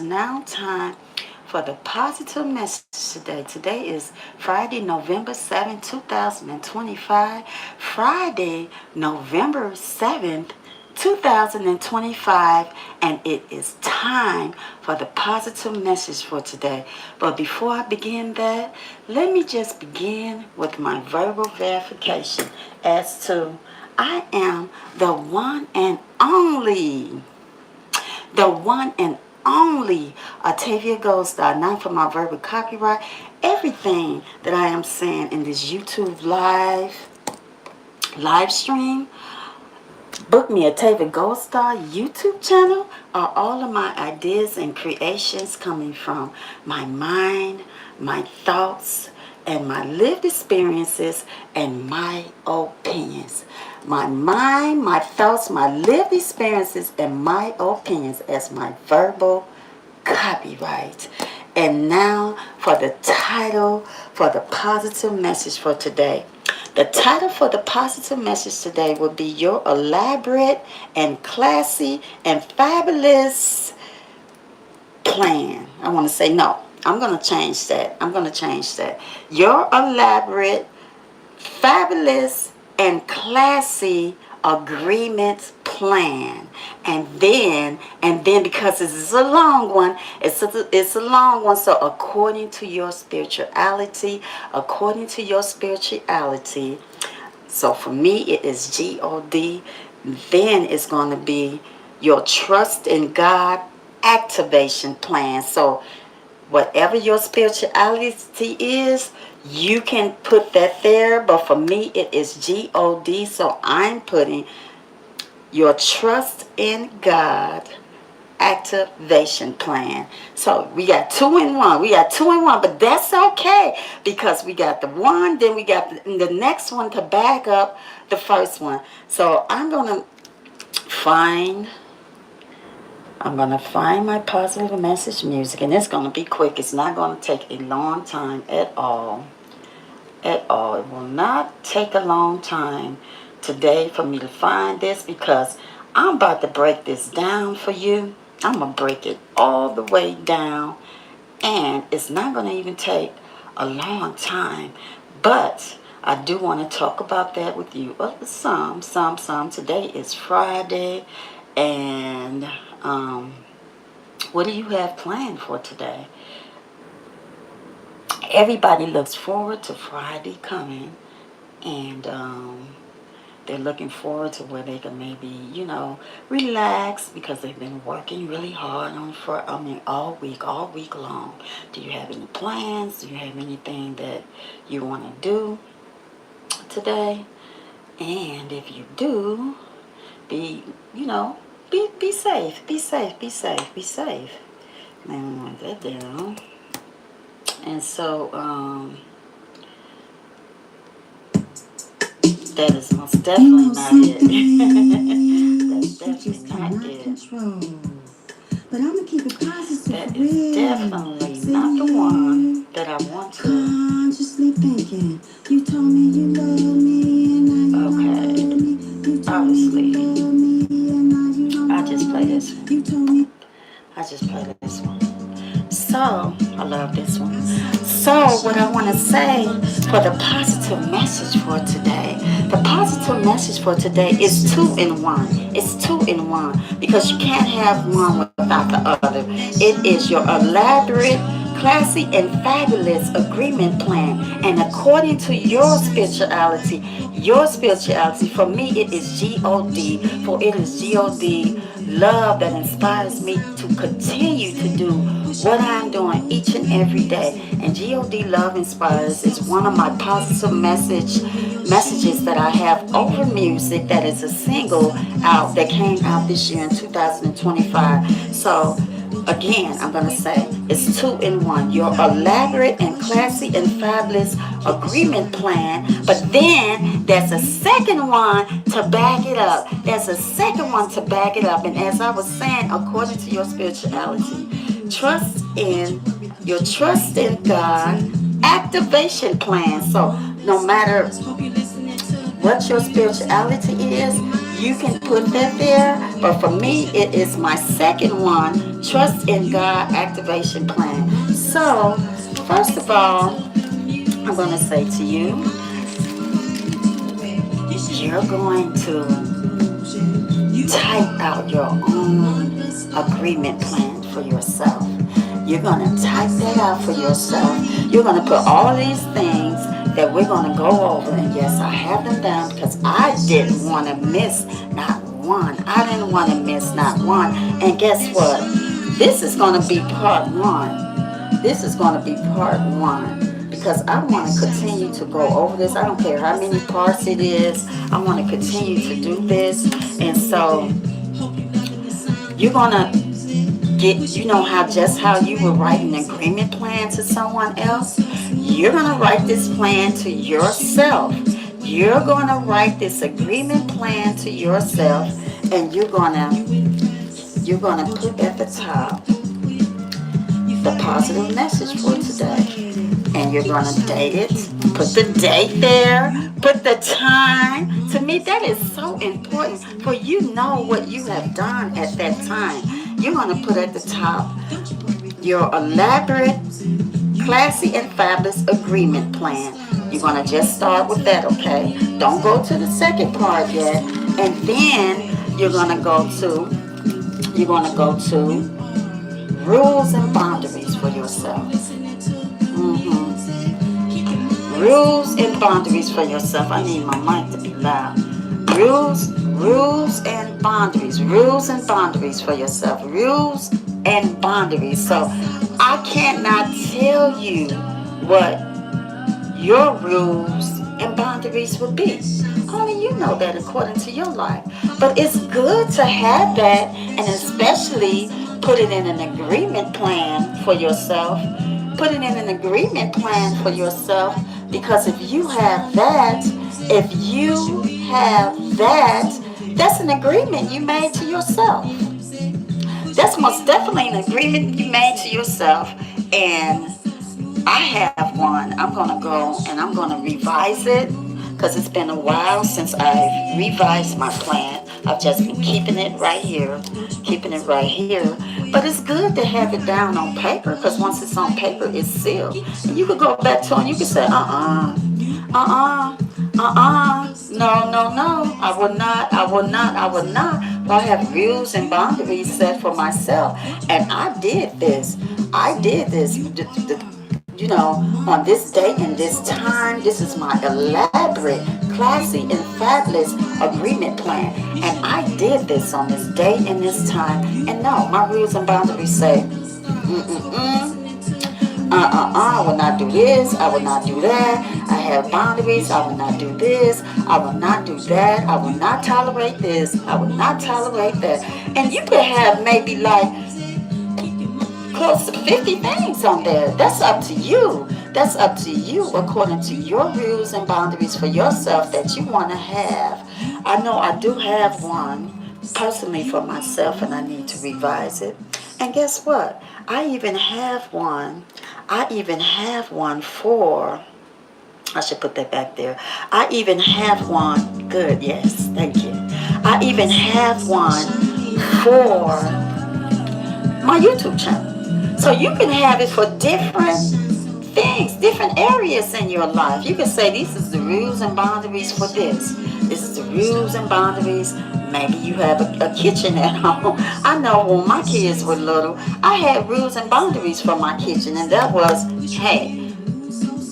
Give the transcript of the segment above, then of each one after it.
now time for the positive message today. Today is Friday, November 7th, 2025. Friday, November 7th, 2025, and it is time for the positive message for today. But before I begin that, let me just begin with my verbal verification as to I am the one and only Octavia Goldstar, not for my verbal copyright. Everything that I am saying in this YouTube live stream, book me Octavia Goldstar YouTube channel, are all of my ideas and creations coming from my mind, my thoughts, and my lived experiences and my opinions. My mind, my thoughts, my lived experiences, and my opinions as my verbal copyright. And now for the title for the positive message for today. The title for the positive message today will be Your Elaborate and Classy and Fabulous Plan. I want to say no. I'm going to change that. Your elaborate, fabulous, and classy agreement plan. And then because this is a long one, it's a long one. So according to your spirituality, so for me it is God. Then it's going to be your trust in God activation plan. So whatever your spirituality is, you can put that there. But for me, it is God. So I'm putting your trust in God activation plan. So we got two in one. But that's okay because we got the one, then we got the next one to back up the first one. So I'm going to find my positive message music, and it's going to be quick. It's not going to take a long time at all. It will not take a long time today for me to find this because I'm about to break this down for you. I'm going to break it all the way down, and it's not going to even take a long time. But I do want to talk about that with you. Some. Today is Friday, and what do you have planned for today? Everybody looks forward to Friday coming, and they're looking forward to where they can maybe, relax because they've been working really hard all week long. Do you have any plans? Do you have anything that you want to do today? And if you do, be safe. Let me write that down. And so, that is most definitely not it. That's definitely not it. Control. But I'm gonna keep it positive. That is definitely not the one that I want to. Consciously thinking. You told me you love me and now you love me. Obviously, I just play this one. So, I love this one. So, what I want to say for the positive message for today, the positive message for today is 2 in 1. It's 2 in 1 because you can't have one without the other. It is your elaborate, classy, and fabulous agreement plan. And according to your spirituality, for me, it is God. For it is God love that inspires me to continue to do what I'm doing each and every day. And God love inspires is one of my positive messages that I have over music. That is a single out that came out this year in 2025. So again, I'm going to say it's 2 in 1. Your elaborate and classy and fabulous agreement plan. But then there's a second one to back it up. And as I was saying, according to your spirituality, your trust in God activation plan. So no matter what your spirituality is, you can put that there. But for me, it is my second one, Trust in God activation plan. So, first of all, I'm going to say to you, you're going to type out your own agreement plan for yourself. You're going to type that out for yourself. You're going to put all these things that we're going to go over. And yes, I have them down because I didn't want to miss not one. I didn't want to miss not one. And guess what? This is going to be part one. This is going to be part one because I want to continue to go over this. I don't care how many parts it is. I want to continue to do this. And so you're going to get, how you would write an agreement plan to someone else. You're going to write this plan to yourself. You're going to write this agreement plan to yourself, and you're going to put at the top the positive message for today. And you're going to date it. Put the date there. Put the time. To me, that is so important, for you know what you have done at that time. You're going to put at the top your elaborate, classy, and fabulous agreement plan. You're going to just start with that, okay? Don't go to the second part yet. And then you're going to go to rules and boundaries for yourself. Rules and boundaries for yourself. I need my mic to be loud. Rules and boundaries. Rules and boundaries for yourself. Rules and boundaries. So I cannot tell you what your rules and boundaries would be. Only you know that according to your life. But it's good to have that, and especially put it in an agreement plan for yourself. Put it in an agreement plan for yourself, because if you have that, that's an agreement you made to yourself. That's most definitely an agreement you made to yourself. And I have one. I'm going to go and I'm going to revise it, because it's been a while since I've revised my plan. I've just been keeping it right here. But it's good to have it down on paper, because once it's on paper, it's sealed. And you could go back to it and you could say, no, I will not. But I have rules and boundaries set for myself. And I did this. On this date and this time. This is my elaborate, classy, and fabulous agreement plan. And I did this on this date and this time. And no, my rules and boundaries say, I will not do this. I will not do that. I have boundaries. I will not do this. I will not do that. I will not tolerate this. I will not tolerate that. And you could have maybe like close to 50 things on there. That's up to you. That's up to you according to your rules and boundaries for yourself that you want to have. I know I do have one personally for myself, and I need to revise it. And guess what? I even have one for, I should put that back there. I even have one, good, yes, thank you. I even have one for my YouTube channel. So you can have it for different things, different areas in your life. You can say, this is the rules and boundaries for this. This is the rules and boundaries. Maybe you have a kitchen at home. I know when my kids were little, I had rules and boundaries for my kitchen. And that was, hey,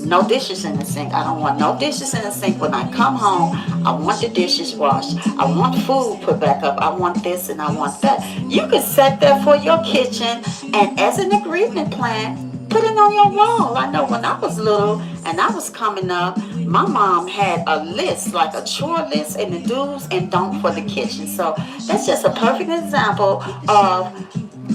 no dishes in the sink. I don't want no dishes in the sink. When I come home, I want the dishes washed. I want food put back up. I want this and I want that. You could set that for your kitchen, and as an agreement plan, put it on your wall. I know when I was little and I was coming up, my mom had a list, like a chore list, and the do's and don't for the kitchen. So that's just a perfect example of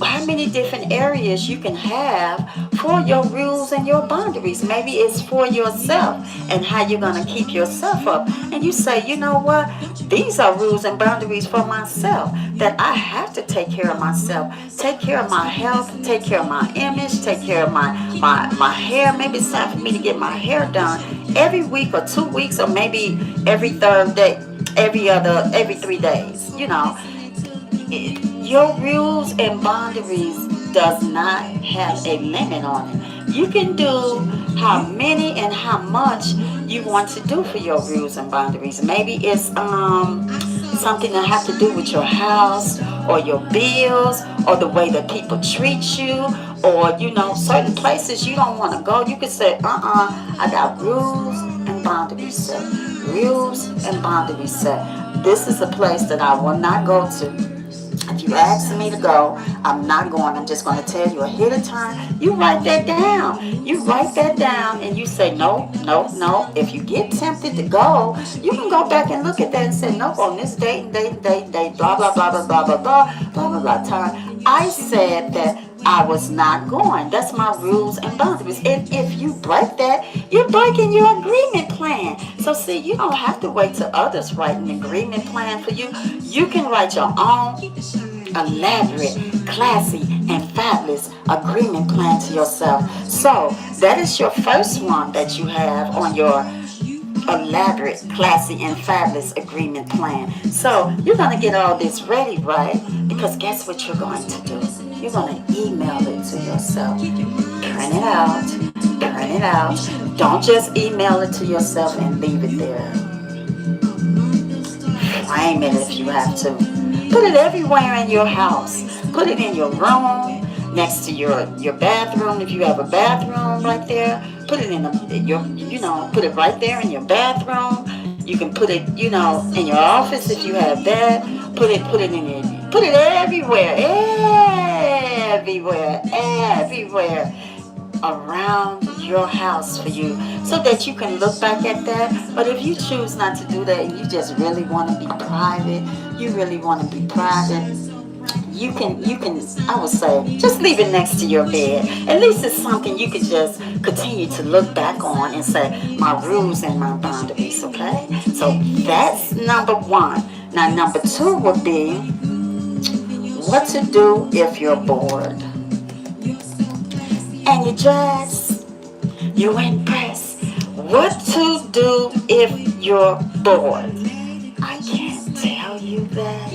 how many different areas you can have for your rules and your boundaries. Maybe it's for yourself and how you're going to keep yourself up. And you say, you know what? These are rules and boundaries for myself, that I have to take care of myself, take care of my health, take care of my image, take care of my hair. Maybe it's time for me to get my hair done every week or 2 weeks, or maybe every third day, every 3 days. Your rules and boundaries does not have a limit on it. You can do how many and how much you want to do for your rules and boundaries. Maybe it's something that have to do with your house or your bills or the way that people treat you, or certain places you don't want to go. You could say, I got rules and boundaries set. Rules and boundaries set. This is a place that I will not go to. If you ask me to go, I'm not going. I'm just going to tell you ahead of time. You write that down. You write that down and you say, no, no, no. If you get tempted to go, you can go back and look at that and say, nope, on this date and date and date and date, blah, blah, blah, blah, blah, blah, blah, blah, blah, blah time. I said that I was not going. That's my rules and boundaries. And if you break that, you're breaking your agreement plan. So see, you don't have to wait till others write an agreement plan for you. You can write your own elaborate, classy, and fabulous agreement plan to yourself. So that is your first one that you have on your elaborate, classy, and fabulous agreement plan. So you're going to get all this ready, right? Because guess what you're going to do? You're going to email it to yourself. Print it out. Print it out. Don't just email it to yourself and leave it there. Frame it if you have to. Put it everywhere in your house. Put it in your room, next to your bathroom if you have a bathroom right there. Put it in put it right there in your bathroom. You can put it, in your office if you have that. Put it everywhere, everywhere around your house for you, so that you can look back at that. But if you choose not to do that and you just really want to be private, you can, I would say, just leave it next to your bed. At least it's something you could just continue to look back on and say, my rules and my boundaries, okay? So that's number one. Now, number two would be what to do if you're bored. And you dress, you impress. What to do if you're bored? I can't tell you that.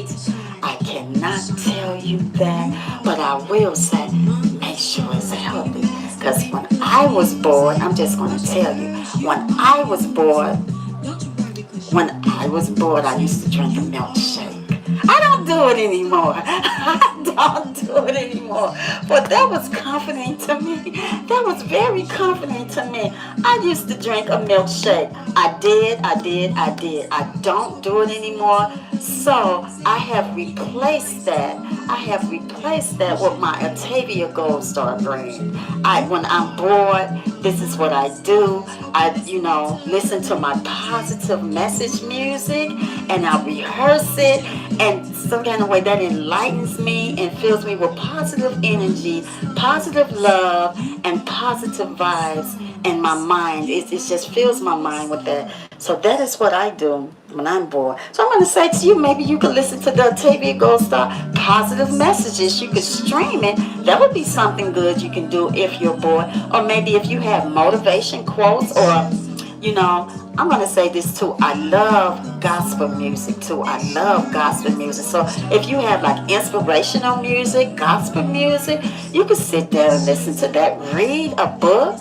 I cannot tell you that. But I will say, make sure it's healthy. Because when I was bored, I'm just going to tell you, when I was bored, I used to drink a milkshake. I don't do it anymore. I don't do it anymore. But that was comforting to me. That was very comforting to me. I used to drink a milkshake. I did. I don't do it anymore. So I have replaced that. With my Atavia Gold Star brand. When I'm bored, this is what I do. I listen to my positive message music and I rehearse it, and some kind of way that enlightens me and fills me with positive energy, positive love, and positive vibes in my mind. It just fills my mind with that. So that is what I do when I'm bored. So I'm going to say to you, maybe you could listen to the Atavia Gold Star positive messages. You could stream it. That would be something good you can do if you're bored. Or maybe if you have motivation quotes, or I'm going to say this too. I love gospel music too. So if you have like inspirational music, gospel music, you can sit there and listen to that. Read a book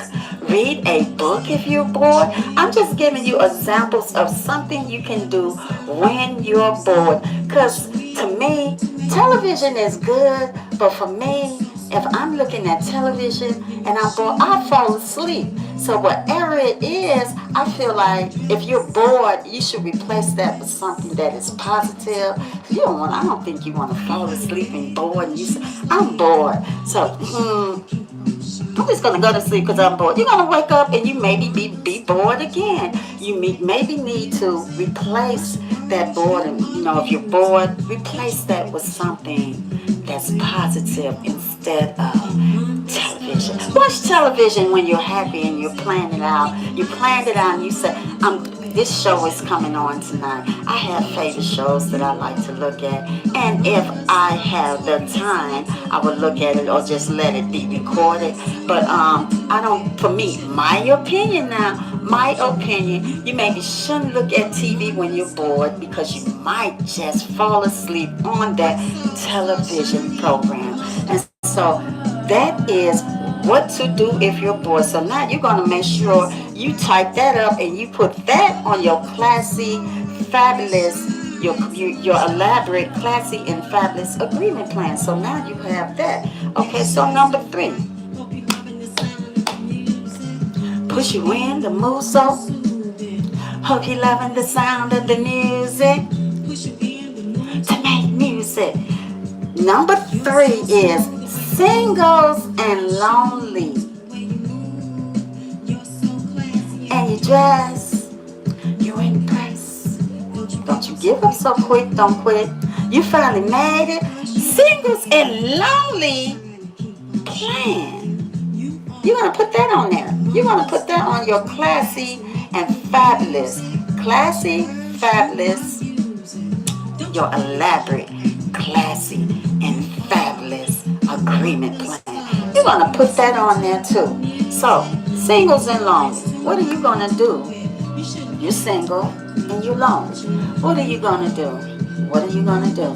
if you're bored. I'm just giving you examples of something you can do when you're bored. Because to me, television is good, but for me, if I'm looking at television and I'm bored, I fall asleep. So whatever it is, I feel like if you're bored, you should replace that with something that is positive. I don't think you want to fall asleep and bored. And you say, I'm bored. So, I'm just going to go to sleep because I'm bored. You're going to wake up and you maybe be bored again. You maybe need to replace that boredom. If you're bored, replace that with something that's positive instead of television. Watch television when you're happy and you're planning it out. You planned it out and you say, this show is coming on tonight. I have favorite shows that I like to look at. And if I have the time, I would look at it or just let it be recorded. But for me, my opinion, you maybe shouldn't look at TV when you're bored, because you might just fall asleep on that television program. And so That is what to do if you're bored. So now you're going to make sure you type that up and you put that on your classy, fabulous, your elaborate, classy, and fabulous agreement plan. So now you have that. Okay, so number 3. Push you in the mood, so hope you loving the sound of the music. To make music. Number 3 is singles and lonely. And you dress, you impress. Don't you give up so quick, don't quit. You finally made it. Singles and lonely plan. You're going to put that on there. You're going to put that on your classy and fabulous. Classy, fabulous, your elaborate, classy, and fabulous agreement plan. You're going to put that on there too. So, singles and lonely. What are you going to do? You're single and you're lonely. What are you going to do? What are you going to do?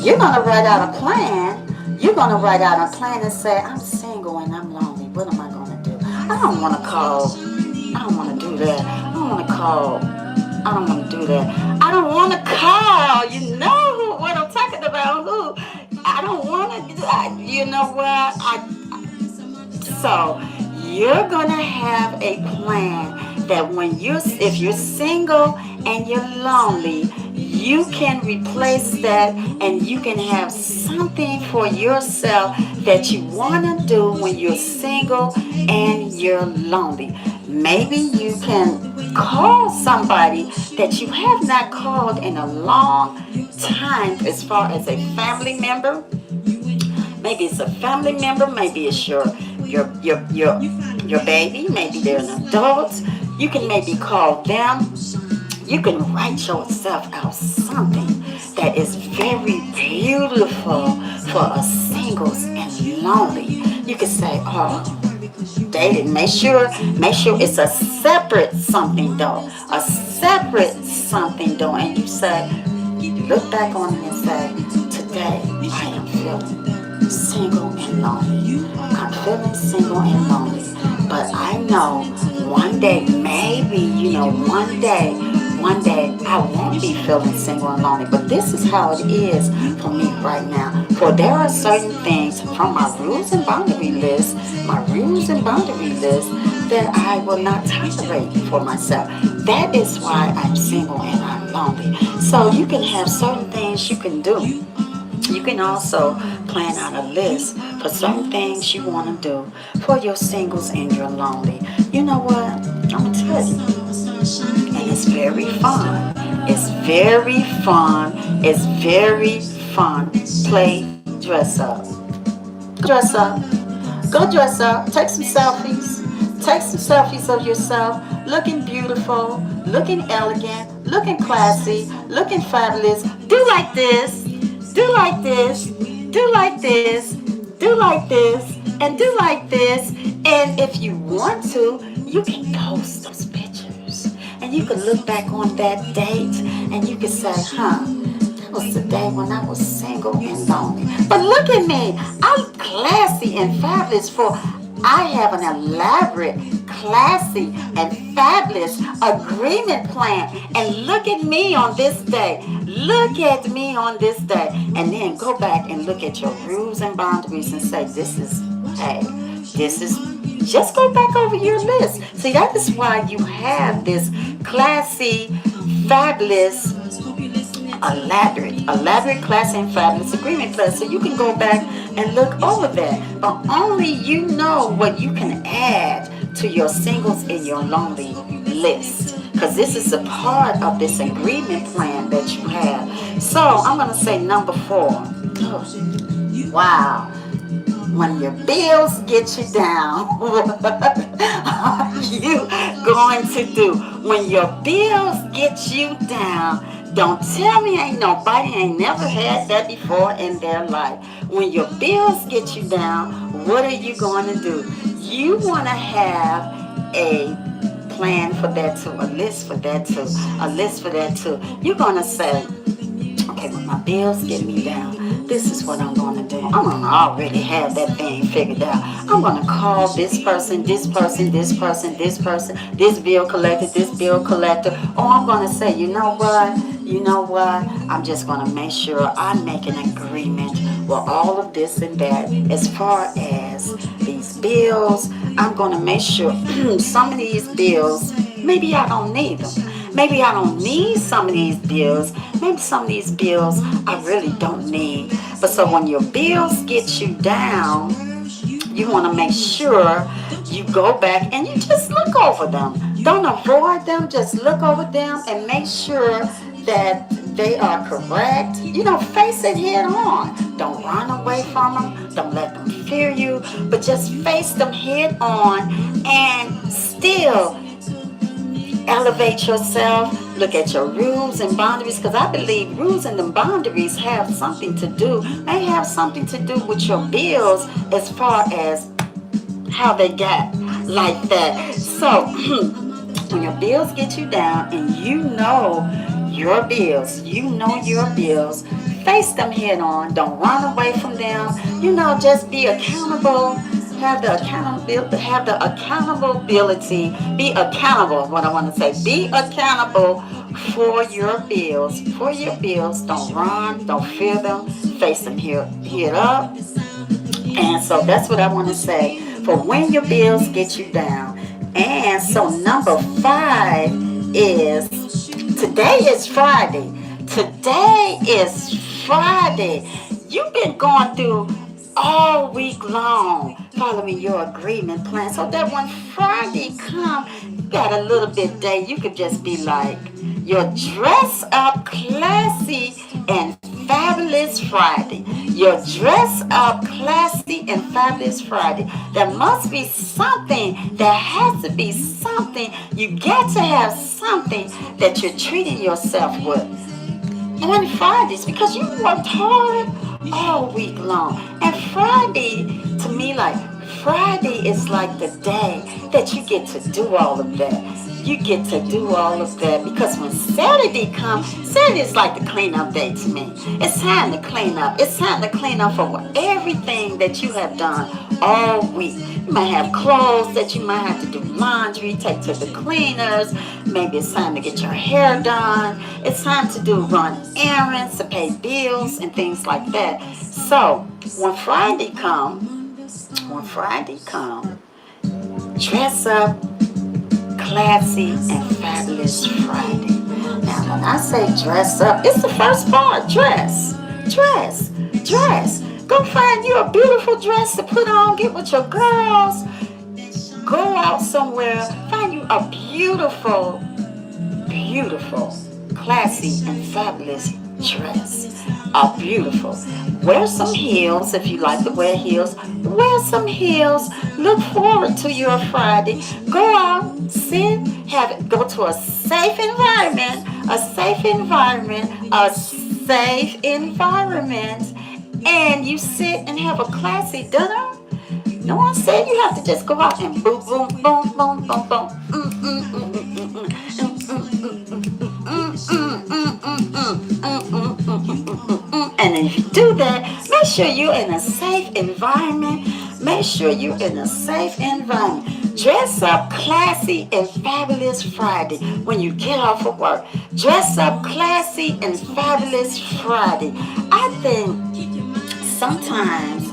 You're going to write out a plan. You're going to write out a plan and say, I'm single and I'm lonely. What am I going to do? I don't want to call. I don't want to do that. I don't want to call. I don't want to do that. I don't want to call. You know what I'm talking about. Who? I don't want to do that. You know what? So you're going to have a plan that if you're single and you're lonely, you can replace that and you can have something for yourself that you want to do when you're single and you're lonely. Maybe you can call somebody that you have not called in a long time, as far as a family member. Maybe it's a family member, maybe it's your baby, maybe they're an adult. You can maybe call them. You can write yourself out something that is very beautiful for a singles and lonely. You can say, dated. Make sure it's a separate something though. A separate something though. And you say, look back on it and say, today I am feeling single and lonely. I'm feeling single and lonely. But I know one day, maybe, one day I won't be feeling single and lonely. But this is how it is for me right now. For there are certain things from my rules and boundary list, that I will not tolerate for myself. That is why I'm single and I'm lonely. So you can have certain things you can do. You can also plan out a list for certain things you want to do for your singles and your lonely. You know what? I'm going to tell you. And it's very fun. It's very fun. It's very fun. Play dress up. Dress up. Go dress up. Take some selfies. Take some selfies of yourself looking beautiful, looking elegant, looking classy, looking fabulous. Do like this. Do like this, do like this, do like this, and do like this. And if you want to, you can post those pictures. And you can look back on that date and you can say, that was the day when I was single and lonely. But look at me, I'm classy and fabulous I have an elaborate, classy, and fabulous agreement plan. And look at me on this day. Look at me on this day. And then go back and look at your rules and boundaries and say, just go back over your list. See, that is why you have this classy, fabulous, elaborate, classy, and fabulous agreement plan. So you can go back and look over that. But only you know what you can add to your singles and your lonely list. Because this is a part of this agreement plan that you have. So I'm going to say number 4. Wow. When your bills get you down, what are you going to do? When your bills get you down, don't tell me nobody ain't never had that before in their life. When your bills get you down, what are you going to do? You want to have a plan for that too, a list for that too, a list for that too. You're going to say, okay, when my bills get me down, this is what I'm going to do. I'm going to already have that thing figured out. I'm going to call this person, this person, this person, this person, this bill collector, this bill collector. Or I'm going to say, you know what? You know what? I'm just going to make sure I make an agreement with all of this and that. As far as these bills, I'm going to make sure some of these bills, maybe I don't need them. Maybe I don't need some of these bills. Maybe some of these bills I really don't need. But so when your bills get you down, you want to make sure you go back and you just look over them. Don't avoid them. Just look over them and make sure that they are correct. Face it head on. Don't run away from them. Don't let them fear you. But just face them head on and still elevate yourself. Look at your rules and boundaries, because I believe rules and the boundaries have something to do. They have something to do with your bills as far as how they got like that. So when your bills get you down and you know your bills, face them head on. Don't run away from them. Just be accountable. Have the accountability. Be accountable. What I want to say. Be accountable for your bills. For your bills. Don't run. Don't fear them. Face them head up. And so that's what I want to say. For when your bills get you down. And so number 5 is, today is Friday. Today is Friday. You've been going through all week long following your agreement plan, so that when Friday come, you got a little bit day. You could just be like, your dress up classy and fabulous Friday. Your dress up classy and fabulous Friday. There must be something. There has to be something. You got to have something that you're treating yourself with on Fridays, because you worked hard all week long. And Friday, to me, Friday is like the day that you get to do all of that. You get to do all of that, because when Saturday comes, Saturday is like the cleanup day to me. It's time to clean up. It's time to clean up for everything that you have done all week. You might have clothes that you might have to do laundry, take to the cleaners. Maybe it's time to get your hair done. It's time to run errands, to pay bills and things like that. So when Friday come, dress up classy and fabulous Friday. Now when I say dress up, it's the first part. Dress. Go find you a beautiful dress to put on. Get with your girls. Go out somewhere. Find you a beautiful, classy and fabulous dress. Beautiful. Wear some heels if you like to wear heels. Wear some heels. Look forward to your Friday. Go out, sit, go to a safe environment, and you sit and have a classy dinner. No one said you have to just go out and boom, boom, boom, boom, boom, boom. And if you do that, make sure you're in a safe environment. Dress up classy and fabulous Friday when you get off of work. Dress up classy and fabulous Friday. I think sometimes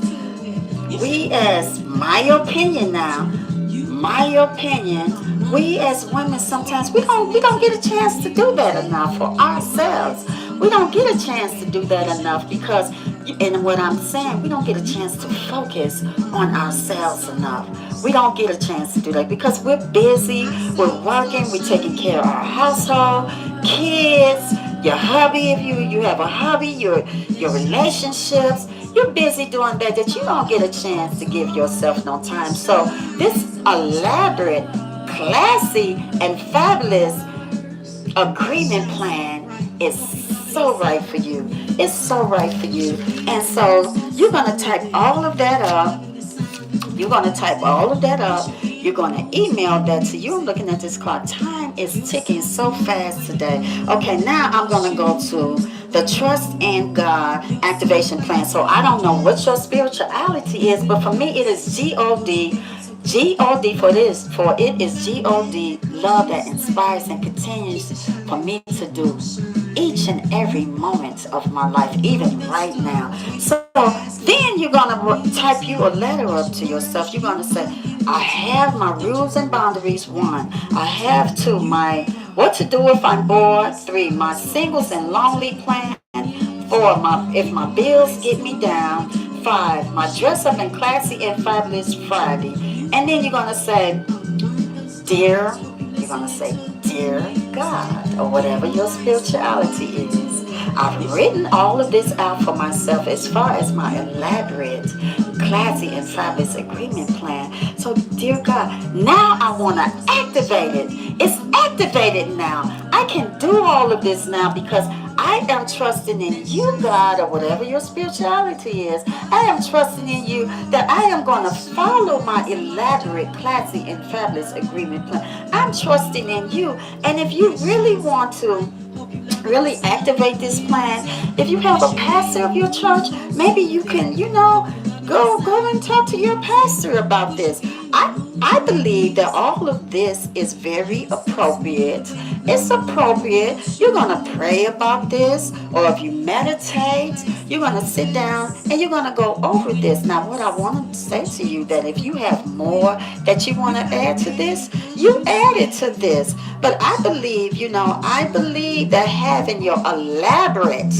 we, as my opinion, we as women, sometimes we don't get a chance to do that enough for ourselves. We don't get a chance to do that enough because, and what I'm saying, we don't get a chance to focus on ourselves enough. We don't get a chance to do that because we're busy, we're working, we're taking care of our household, kids, your hobby, if you have a hobby, your relationships. You're busy doing that you don't get a chance to give yourself no time. So this elaborate, classy, and fabulous agreement plan is so right for you. It's so right for you. And so you're going to type all of that up. You're going to email that to you. I'm looking at this clock. Time is ticking so fast today. Okay, now I'm going to go to the Trust in God activation plan. So I don't know what your spirituality is, but for me it is G-O-D. G-O-D for it is G-O-D, love that inspires and continues for me to do each and every moment of my life, even right now. So then you're going to type you a letter up to yourself. You're going to say, I have my rules and boundaries. 1, I have 2, my what to do if I'm bored. 3, my singles and lonely plan. 4, if my bills get me down. 5, my dress up and classy and fabulous Friday. And then you're going to say, dear, you're going to say, dear God, or whatever your spirituality is. I've written all of this out for myself as far as my elaborate, classy, and fabulous agreement plan. So, dear God, now I want to activate it. It's activated now. I can do all of this now because I am trusting in you, God, or whatever your spirituality is. I am trusting in you that I am going to follow my elaborate, classy, and fabulous agreement plan. I'm trusting in you. And if you really want to really activate this plan, if you have a pastor of your church, maybe you can, go and talk to your pastor about this. I believe that all of this is very appropriate. It's appropriate. You're going to pray about this, or if you meditate, you're going to sit down and you're going to go over this. Now, what I want to say to you, that if you have more that you want to add to this, you add it to this. But I believe that having your elaborate,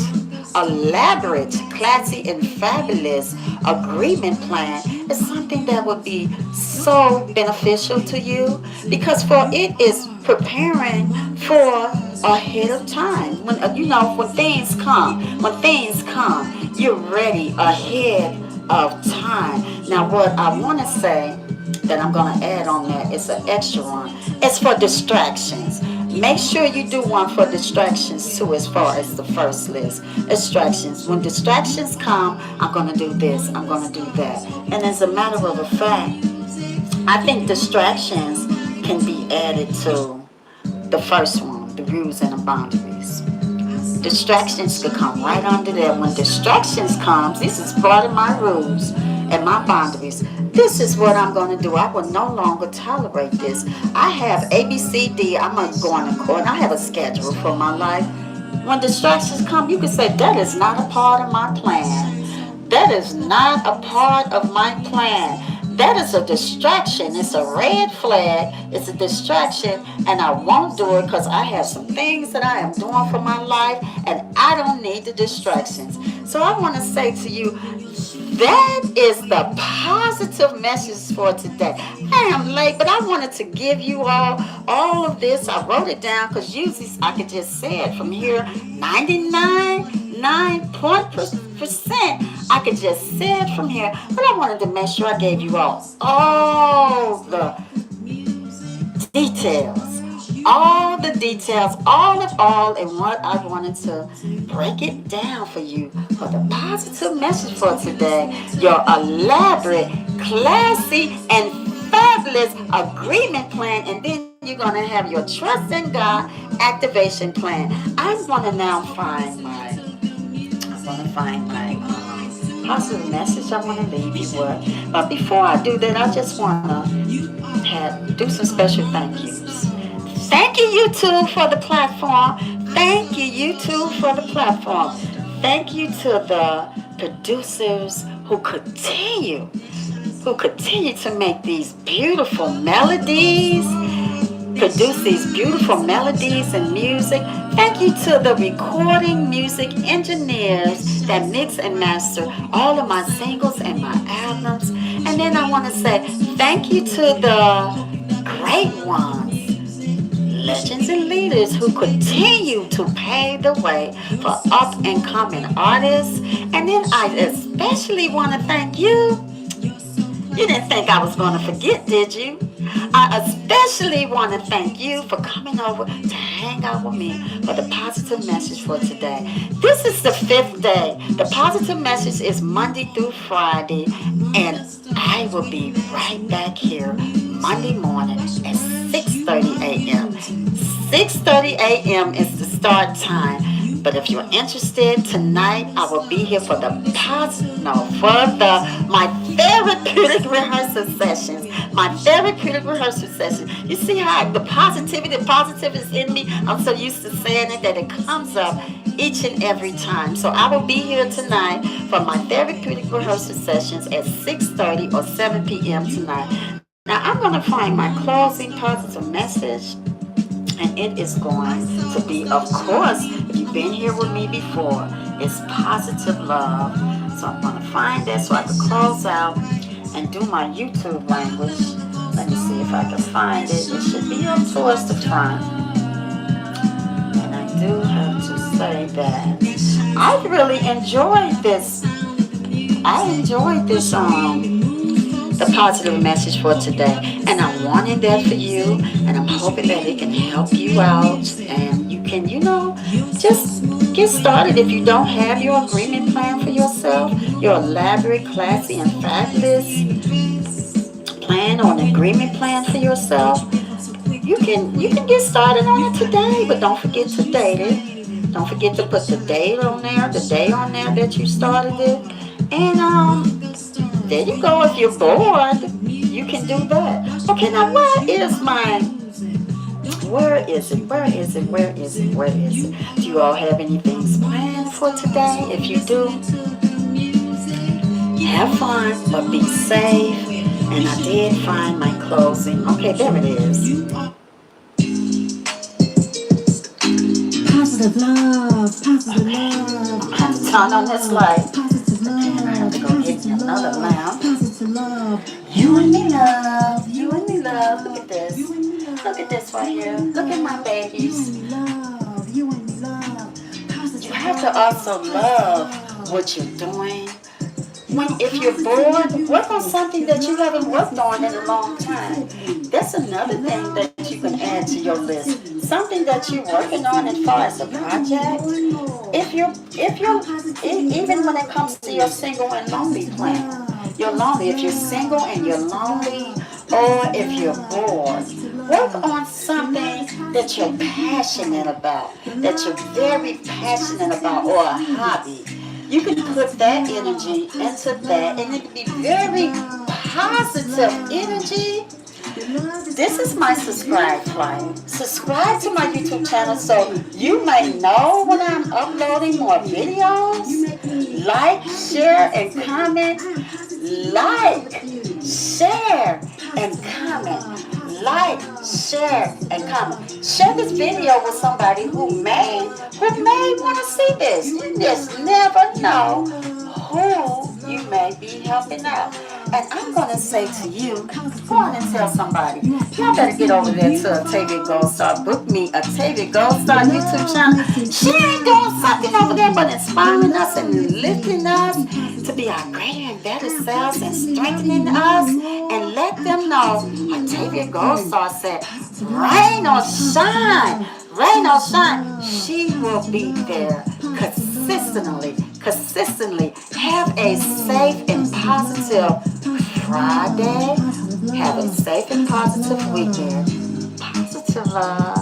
classy, and fabulous agreement plan is something that would be so beneficial to you, because for it is preparing for ahead of time. When things come, you're ready ahead of time. Now, what I want to say that I'm going to add on there is an extra one. It's for distractions. Make sure you do one for distractions too, as far as the first list. Distractions. When distractions come, I'm going to do this, I'm going to do that. And as a matter of a fact, I think distractions can be added to the first one, the rules and the boundaries. Distractions could come right under there. When distractions comes, this is part of my rules and my boundaries. This is what I'm going to do. I will no longer tolerate this. I have ABCD. I'm going to go on court. I have a schedule for my life. When distractions come, you can say, that is not a part of my plan. That is not a part of my plan. That is a distraction. It's a red flag. It's a distraction, and I won't do it because I have some things that I am doing for my life, and I don't need the distractions. So I want to say to you, that is the positive message for today. I am late, but I wanted to give you all of this. I wrote it down because usually I could just say it from here. 99.9% I could just say it from here, but I wanted to make sure I gave you all the details, all and what I wanted to break it down for you for the positive message for today. Your elaborate, classy, and fabulous agreement plan, and then you're going to have your Trust in God activation plan. I'm going to now find my positive message I want to leave you with. But before I do that, I just want to do some special thank yous. Thank you, YouTube, for the platform. Thank you, YouTube, for the platform. Thank you to the producers who continue to make these beautiful melodies, produce these beautiful melodies and music. Thank you to the recording music engineers that mix and master all of my singles and my albums. And then I want to say thank you to the great ones, legends and leaders who continue to pave the way for up and coming artists. And then I especially want to thank you. You didn't think I was going to forget, did you? I especially want to thank you for coming over to hang out with me for the positive message for today. This is the fifth day. The positive message is Monday through Friday, and I will be right back here Monday morning at 6:30 a.m. 6:30 a.m. is the start time. But if you're interested, tonight I will be here for the my therapeutic rehearsal sessions. My therapeutic rehearsal session. You see how the positive is in me. I'm so used to saying it that it comes up each and every time. So I will be here tonight for my therapeutic rehearsal sessions at 6:30 or 7 p.m. tonight. Now I'm going to find my closing positive message, and it is going to be, of course, if you've been here with me before, it's positive love. So I'm going to find that so I can close out and do my YouTube language. Let me see if I can find it. It should be up towards the front. And I do have to say that I really enjoyed this. I enjoyed this the positive message for today, and I'm wanting that for you, and I'm hoping that it can help you out, and you can, just get started. If you don't have your agreement plan for yourself, your elaborate, classy, and fabulous plan or an agreement plan for yourself, you can get started on it today, but don't forget to date it. Don't forget to put the date on there, the day on there that you started it, and there you go. If you're bored, you can do that. Okay, now where is my? Where is it? Where is it? Where is it? Where is it? Do you all have anything planned for today? If you do, have fun, but be safe. And I did find my closing. Okay, there it is. Positive love, positive love. I'm going to turn on this light. And I have to go get me another lamp. Positive love. You and me love. You and me love. Look at this. Look at this right here. Look at my babies. You and me love. You have to also love what you're doing. If you're bored, work on something that you haven't worked on in a long time. That's another thing that you can add to your list. Something that you're working on as far as a project. Even when it comes to your single and lonely plan, you're lonely. If you're single and you're lonely, or if you're bored, work on something that you're passionate about, that you're very passionate about, or a hobby. You can put that energy into that, and it can be very positive energy. This is my subscribe button. Subscribe to my YouTube channel so you may know when I'm uploading more videos. Like, share, and comment. Like, share, and comment. Like, share, and comment. Share this video with somebody who may want to see this. You just never know who you may be helping out. And I'm going to say to you, go on and tell somebody. Y'all better get over there to Octavia Goldstar. Book me Octavia Goldstar YouTube channel. She ain't doing something over there but inspiring us and lifting us to be our greater and better selves and strengthening us. And let them know Octavia Goldstar said, rain or shine. Rain or shine, she will be there consistently. Have a safe and positive Friday. Have a safe and positive weekend. Positive love.